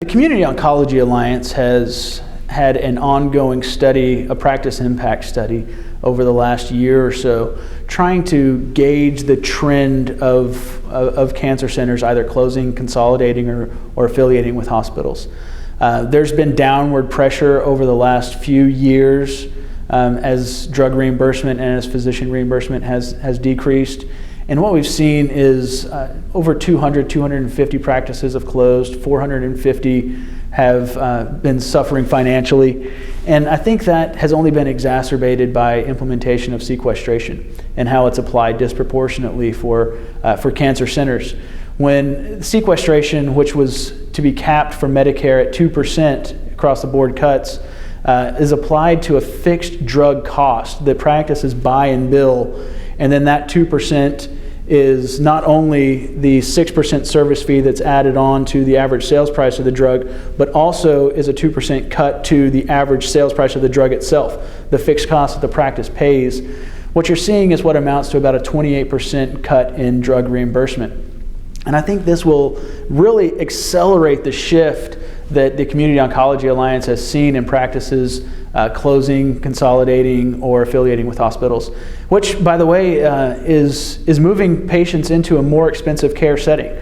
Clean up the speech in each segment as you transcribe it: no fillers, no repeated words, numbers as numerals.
The Community Oncology Alliance has had an ongoing study, a practice impact study, over the last year or so, trying to gauge the trend of cancer centers either closing, consolidating, or affiliating with hospitals. There's been downward pressure over the last few years as drug reimbursement and as physician reimbursement has decreased. And what we've seen is over 250 practices have closed, 450 have been suffering financially. And I think that has only been exacerbated by implementation of sequestration and how it's applied disproportionately for cancer centers. When sequestration, which was to be capped for Medicare at 2% across the board cuts, is applied to a fixed drug cost that practices buy and bill, and then that 2% is not only the 6% service fee that's added on to the average sales price of the drug, but also is a 2% cut to the average sales price of the drug itself, the fixed cost that the practice pays. What you're seeing is what amounts to about a 28% cut in drug reimbursement. And I think this will really accelerate the shift that the Community Oncology Alliance has seen in practices closing, consolidating, or affiliating with hospitals, which, by the way, is moving patients into a more expensive care setting.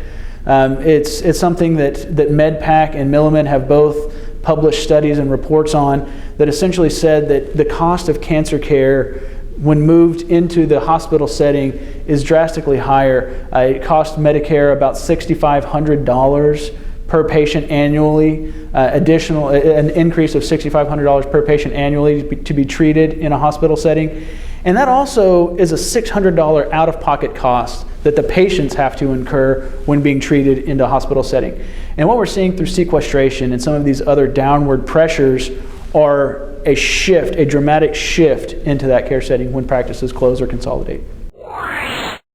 It's something that MedPAC and Milliman have both published studies and reports on that essentially said that the cost of cancer care when moved into the hospital setting is drastically higher. It costs Medicare about $6,500 per patient annually, an increase of $6,500 per patient annually to be treated in a hospital setting. And that also is a $600 out-of-pocket cost that the patients have to incur when being treated in a hospital setting. And what we're seeing through sequestration and some of these other downward pressures are a dramatic shift into that care setting when practices close or consolidate.